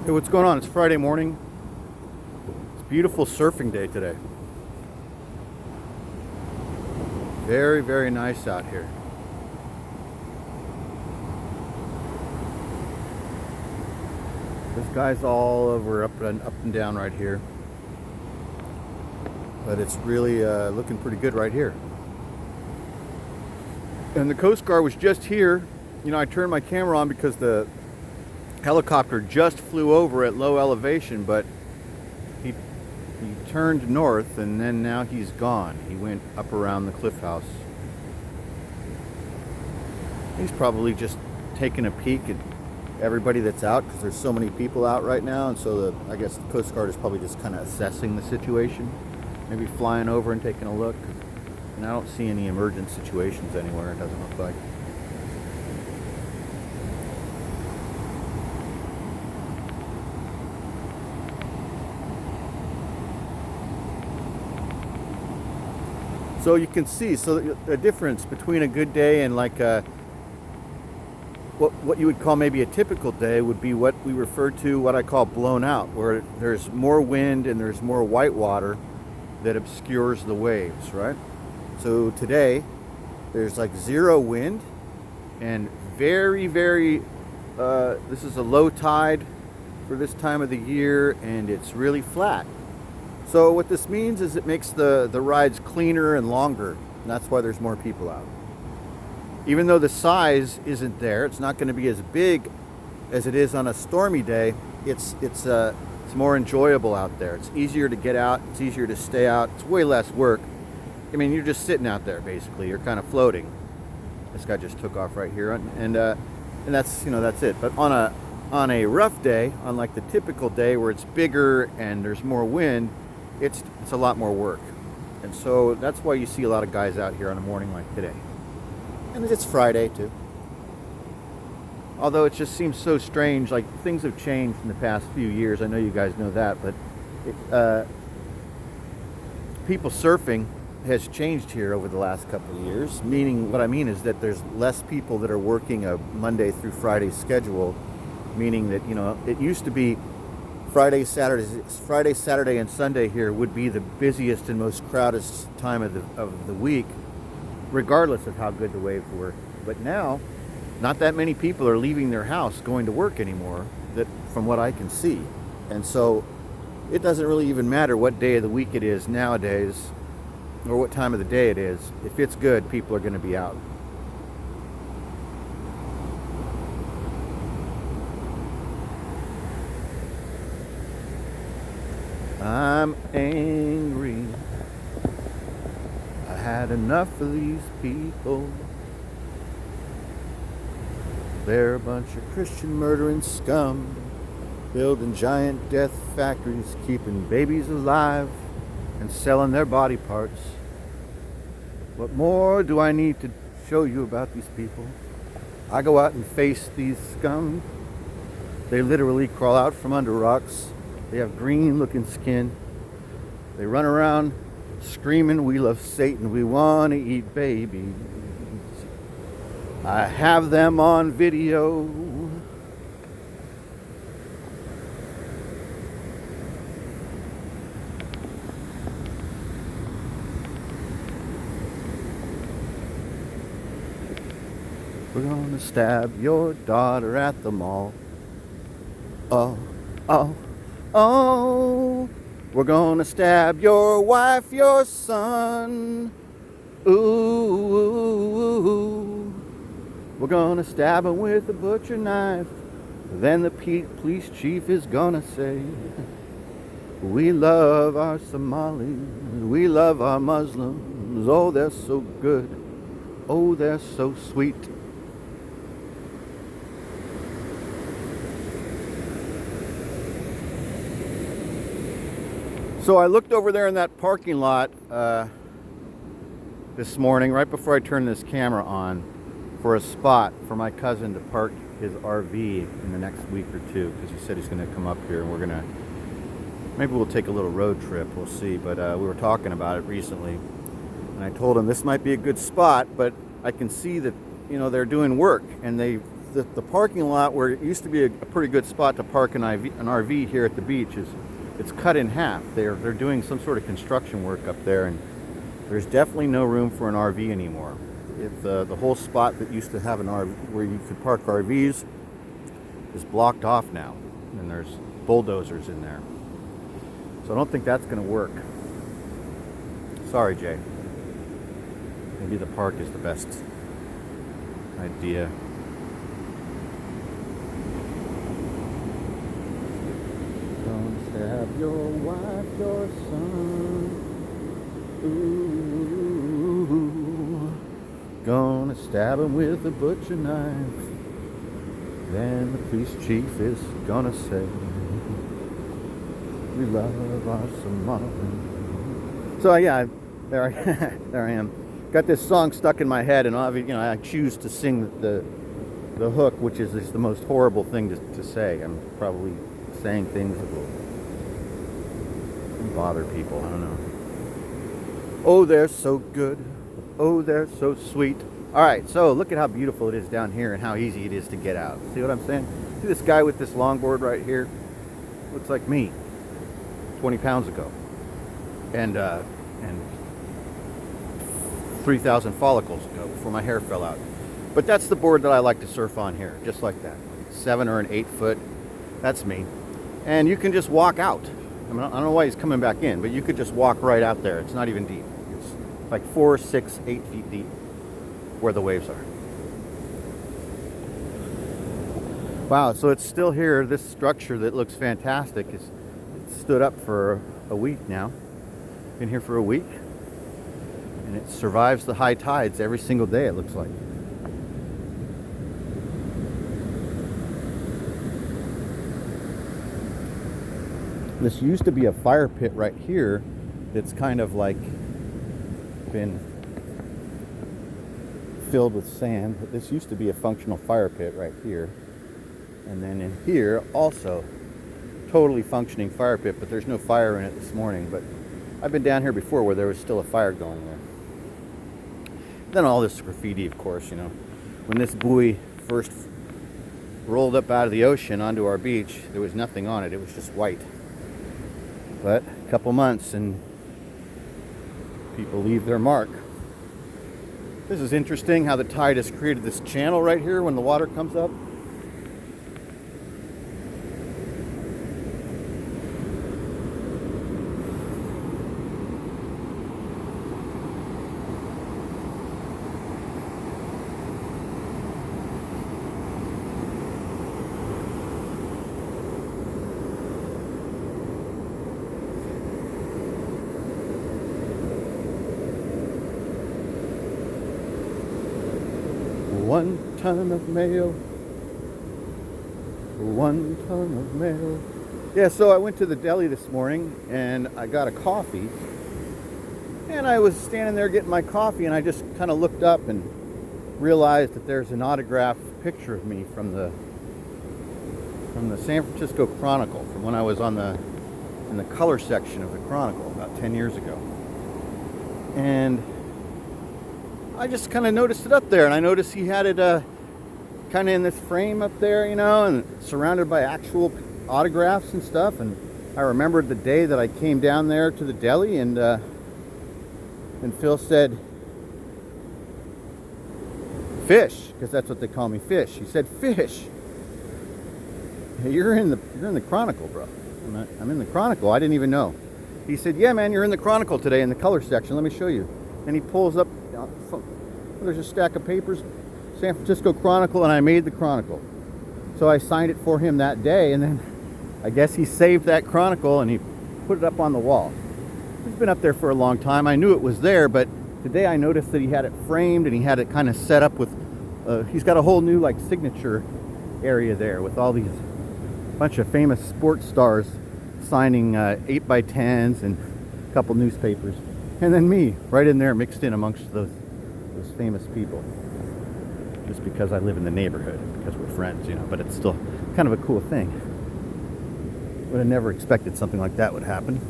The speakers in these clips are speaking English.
Hey, what's going on? It's Friday morning. It's a beautiful surfing day today. Very, very nice out here. This guy's all over up and down right here. But it's really looking pretty good right here. And the Coast Guard was just here. You know, I turned my camera on because the helicopter just flew over at low elevation, but he turned north and then now he's gone. He went up around the cliff house. He's probably just taking a peek at everybody that's out because there's so many people out right now, and so I guess the Coast Guard is probably just kind of assessing the situation, maybe flying over and taking a look. And I don't see any emergent situations anywhere, it doesn't look like. So you can see, the difference between a good day and like what you would call maybe a typical day would be what we refer to, what I call blown out, where there's more wind and there's more white water that obscures the waves, right? So today there's like zero wind and very, very, this is a low tide for this time of the year, and it's really flat. So what this means is it makes the rides cleaner and longer, and that's why there's more people out. Even though the size isn't there, it's not going to be as big as it is on a stormy day. It's more enjoyable out there. It's easier to get out. It's easier to stay out. It's way less work. I mean, you're just sitting out there basically. You're kind of floating. This guy just took off right here, and that's that's it. But on a rough day, on like the typical day where it's bigger and there's more wind, it's a lot more work. And so that's why you see a lot of guys out here on a morning like today. And it's Friday too. Although it just seems so strange, like things have changed in the past few years. I know you guys know that, but people surfing has changed here over the last couple of years. Meaning, what I mean is that there's less people that are working a Monday through Friday schedule. Meaning that, it used to be Friday, Saturday, and Sunday here would be the busiest and most crowded time of the week, regardless of how good the waves were. But now, not that many people are leaving their house going to work anymore, that from what I can see. And so it doesn't really even matter what day of the week it is nowadays or what time of the day it is. If it's good, people are going to be out. I'm angry. I had enough of these people. They're a bunch of Christian murdering scum, building giant death factories, keeping babies alive and selling their body parts. What more do I need to show you about these people? I go out and face these scum. They literally crawl out from under rocks. They have green looking skin. They run around screaming, "We love Satan, we want to eat babies." I have them on video. We're gonna stab your daughter at the mall. Oh, oh, oh. We're gonna stab your wife, your son. Ooh, ooh, ooh. We're gonna stab him with a butcher knife. Then the police chief is gonna say, "We love our Somalis, we love our Muslims. Oh, they're so good. Oh, they're so sweet." So I looked over there in that parking lot this morning, right before I turned this camera on, for a spot for my cousin to park his RV in the next week or two, because he said he's going to come up here and maybe we'll take a little road trip, we'll see. But we were talking about it recently, and I told him this might be a good spot, but I can see that they're doing work, and they the parking lot where it used to be a pretty good spot to park an RV here at the beach it's cut in half. They're doing some sort of construction work up there, and there's definitely no room for an RV anymore. The whole spot that used to have an RV where you could park RVs is blocked off now, and there's bulldozers in there. So I don't think that's going to work. Sorry, Jay. Maybe the park is the best idea. Don't stab your wife, your son. Ooh. Gonna stab him with a butcher knife. Then the police chief is gonna say, we love our Somali. So yeah, there I am. Got this song stuck in my head, and obviously, I choose to sing the hook, which is the most horrible thing to say. I'm probably saying things that will bother people. I don't know. Oh, they're so good. Oh, they're so sweet. All right, so look at how beautiful it is down here and how easy it is to get out. See what I'm saying? See this guy with this longboard right here? Looks like me 20 pounds ago. And 3,000 follicles ago before my hair fell out. But that's the board that I like to surf on here, just like that. 7 or an 8 foot, that's me. And you can just walk out. I mean, I don't know why he's coming back in, but you could just walk right out there. It's not even deep. It's like 4, 6, 8 feet deep where the waves are. Wow, so it's still here. This structure that looks fantastic is stood up for a week now. Been here for a week. And it survives the high tides every single day, it looks like. This used to be a fire pit right here that's kind of like been filled with sand. But this used to be a functional fire pit right here. And then in here also, totally functioning fire pit, but there's no fire in it this morning. But I've been down here before where there was still a fire going there. Then all this graffiti, of course, When this buoy first rolled up out of the ocean onto our beach, there was nothing on it. It was just white. But a couple months and people leave their mark. This is interesting how the tide has created this channel right here when the water comes up. One ton of mail. 1 ton of mail. Yeah, so I went to the deli this morning and I got a coffee. And I was standing there getting my coffee and I just kind of looked up and realized that there's an autographed picture of me from the San Francisco Chronicle, from when I was in the color section of the Chronicle about 10 years ago. And I just kind of noticed it up there, and I noticed he had it kind of in this frame up there, and surrounded by actual autographs and stuff. And I remembered the day that I came down there to the deli, and Phil said, "Fish," because that's what they call me, Fish. He said, "Fish, you're in the Chronicle, bro." I'm in the Chronicle. I didn't even know. He said, "Yeah, man, you're in the Chronicle today in the color section. Let me show you." And he pulls up. There's a stack of papers, San Francisco Chronicle, and I made the Chronicle. So I signed it for him that day, and then I guess he saved that Chronicle and he put it up on the wall. It's been up there for a long time. I knew it was there, but today I noticed that he had it framed and he had it kind of set up with, he's got a whole new like signature area there with all these bunch of famous sports stars signing 8x10s and a couple newspapers. And then me, right in there, mixed in amongst those famous people. Just because I live in the neighborhood, because we're friends, but it's still kind of a cool thing. Would have never expected something like that would happen.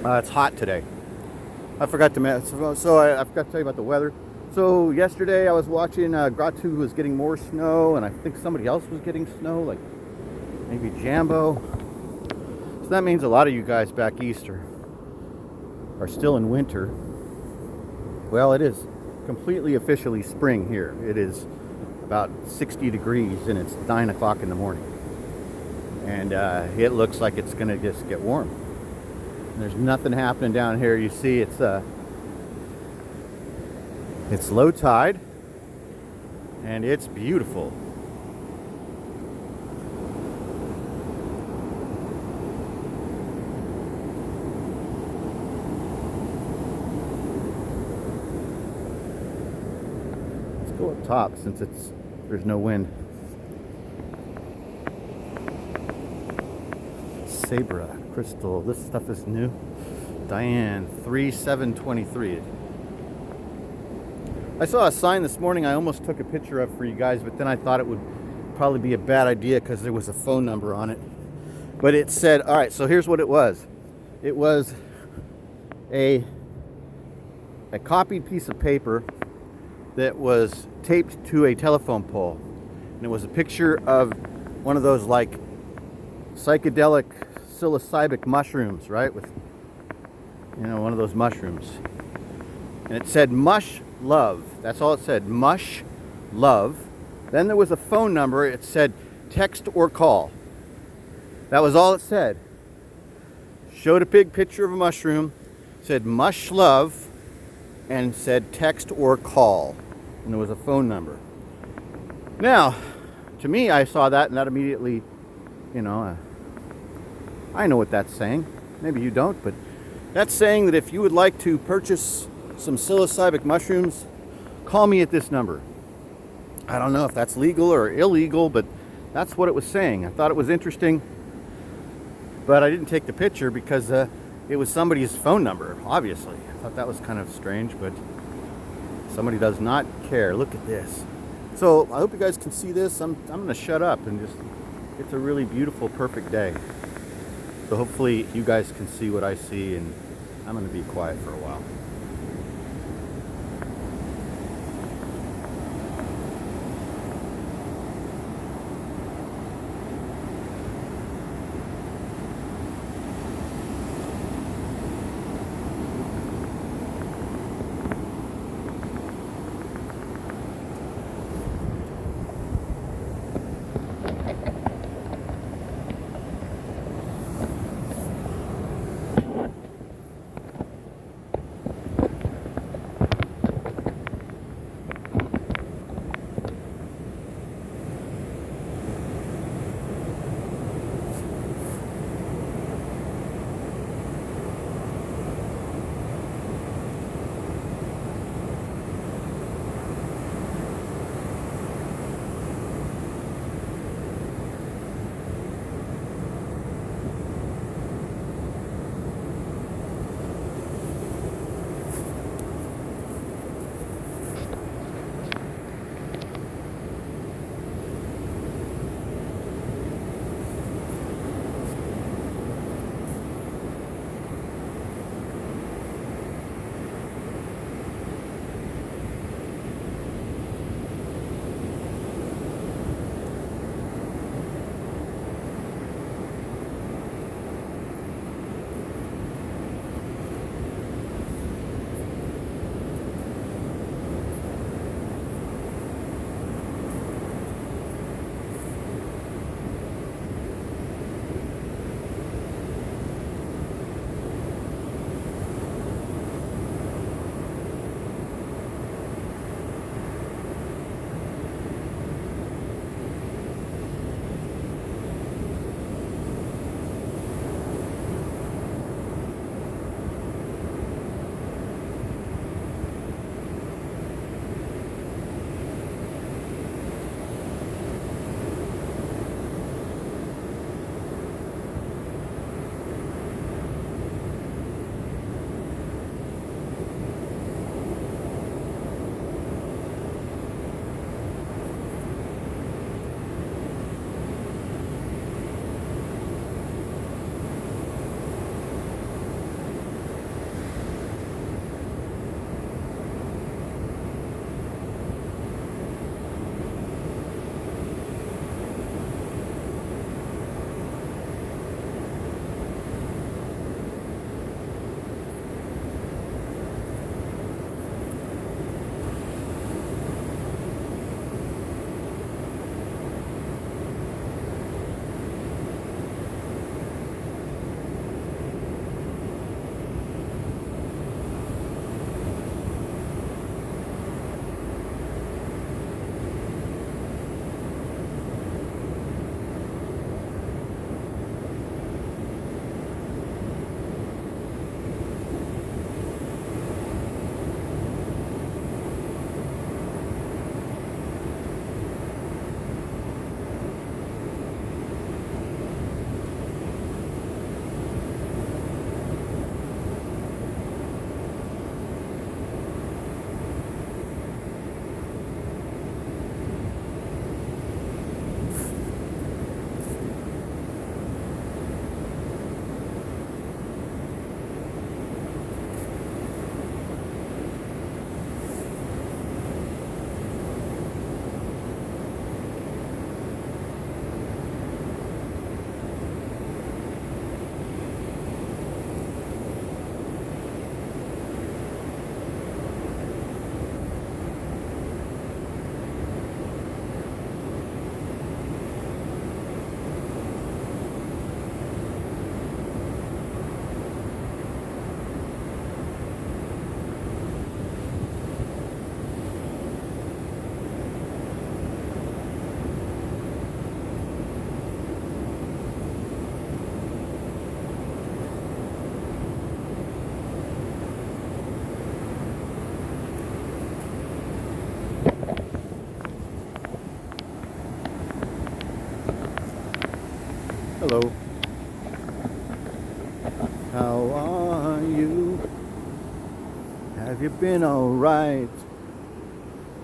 It's hot today. I forgot to I forgot to tell you about the weather. So yesterday I was watching Gratu was getting more snow, and I think somebody else was getting snow, like maybe Jambo. So that means a lot of you guys back east are still in winter. Well, it is completely officially spring here. It is about 60 degrees and it's 9 o'clock in the morning. And it looks like it's gonna just get warm. And there's nothing happening down here. You see it's low tide and it's beautiful. Go up top since there's no wind. Sabra, Crystal, this stuff is new. Diane, 3723. I saw a sign this morning I almost took a picture of for you guys, but then I thought it would probably be a bad idea because there was a phone number on it. But it said, all right, so here's what it was. It was a copied piece of paper that was taped to a telephone pole, and it was a picture of one of those like psychedelic psilocybin mushrooms, right? With, you know, one of those mushrooms, and it said mush love. That's all it said, mush love. Then there was a phone number. It said text or call. That was all it said. Showed a big picture of a mushroom, said mush love, and said text or call. And there was a phone number. Now, to me, I saw that and that immediately, you know, I know what that's saying. Maybe you don't, but that's saying that if you would like to purchase some psilocybin mushrooms, call me at this number. I don't know if that's legal or illegal, but that's what it was saying. I thought it was interesting, but I didn't take the picture because it was somebody's phone number, obviously. I thought that was kind of strange, but somebody does not care. Look at this. So I hope you guys can see this. I'm going to shut up and just, it's a really beautiful, perfect day. So hopefully you guys can see what I see, and I'm going to be quiet for a while. Hello. How are you? Have you been alright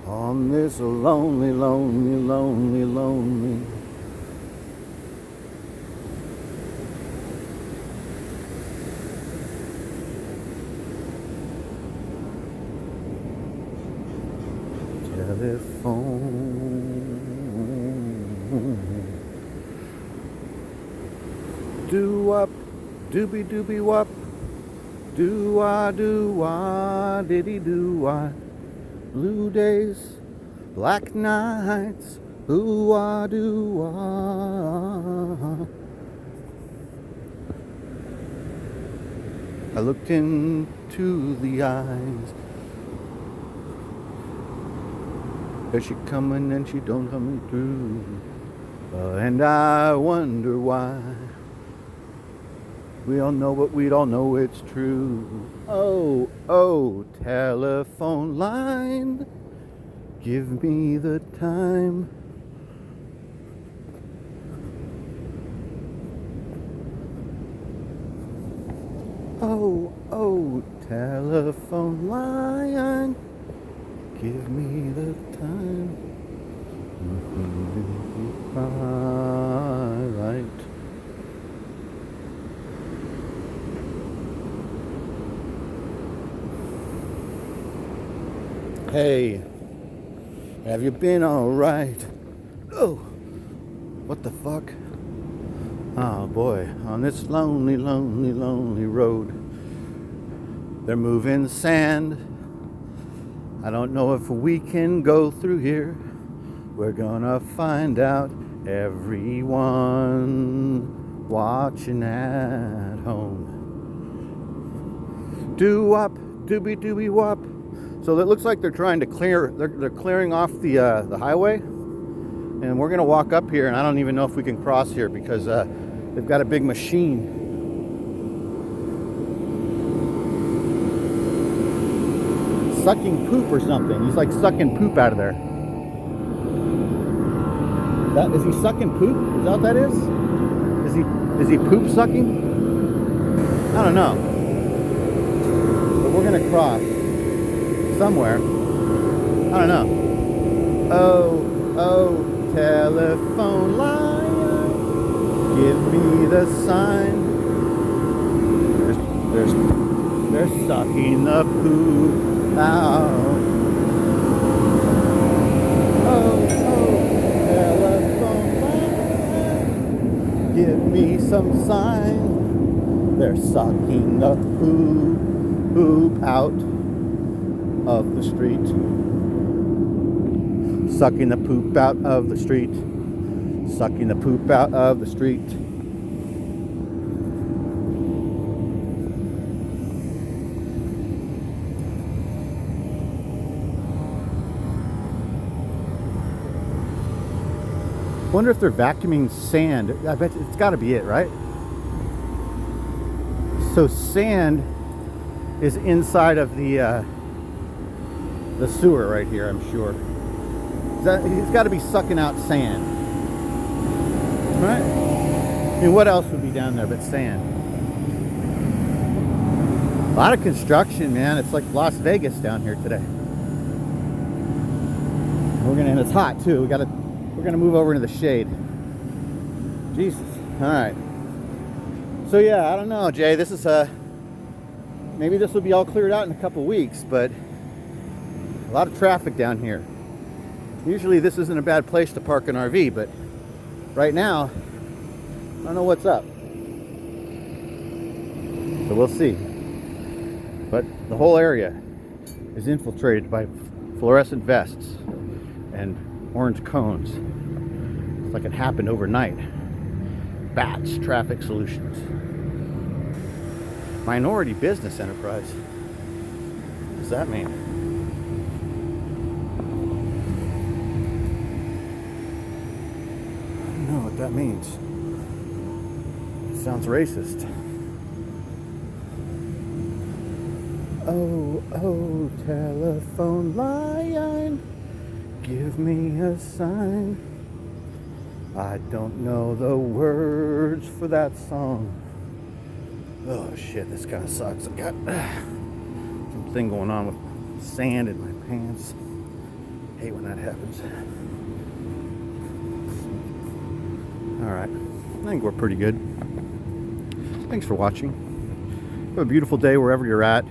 on this lonely, lonely, lonely, lonely? Telephone. Do-wop, doobie-doobie-wop, do-wah, diddy-do-wah. Blue days, black nights, ooh-wah, do-wah. I looked into the eyes. Is she coming and she don't come through? And I wonder why. We all know, but we don't know it's true. Oh, oh, telephone line, give me the time. Oh, oh, telephone line, give me the time. Right. Hey, have you been alright? Oh, what the fuck? Oh boy, on this lonely, lonely, lonely road, they're moving sand. I don't know if we can go through here. We're gonna find out. Everyone watching at home. Do-wop, doobie-doobie-wop. So it looks like they're trying to clear. They're clearing off the highway, and we're gonna walk up here. And I don't even know if we can cross here because they've got a big machine. Sucking poop or something. He's like sucking poop out of there. Is he sucking poop? Is that what that is? Is he poop sucking? I don't know. But we're gonna cross somewhere. I don't know. Oh, oh, telephone line, give me the sign. They're sucking the poop out. Oh, oh, telephone line, give me some sign. They're sucking the poop out of the street. Sucking the poop out of the street. Sucking the poop out of the street. Wonder if they're vacuuming sand. I bet it's got to be it, right? So sand is inside of the sewer right here, I'm sure. He's got to be sucking out sand, right? I mean, what else would be down there but sand? A lot of construction, man. It's like Las Vegas down here today. And it's hot too. We're gonna move over into the shade. Jesus. All right. So yeah, I don't know, Jay. This is maybe this will be all cleared out in a couple weeks, but a lot of traffic down here. Usually this isn't a bad place to park an RV, but right now, I don't know what's up. So we'll see. But the whole area is infiltrated by fluorescent vests and orange cones. It's like it happened overnight. BATS Traffic Solutions. Minority business enterprise. What does that mean? I don't know what that means. It sounds racist. Oh, oh, telephone line, give me a sign. I don't know the words for that song. Oh shit, this kind of sucks. I got something going on with sand in my pants. Hate when that happens. Alright, I think we're pretty good. Thanks for watching. Have a beautiful day wherever you're at.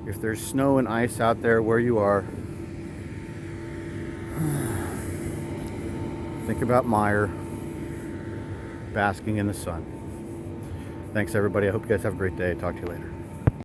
If there's snow and ice out there where you are, think about Meyer basking in the sun. Thanks everybody. I hope you guys have a great day. Talk to you later.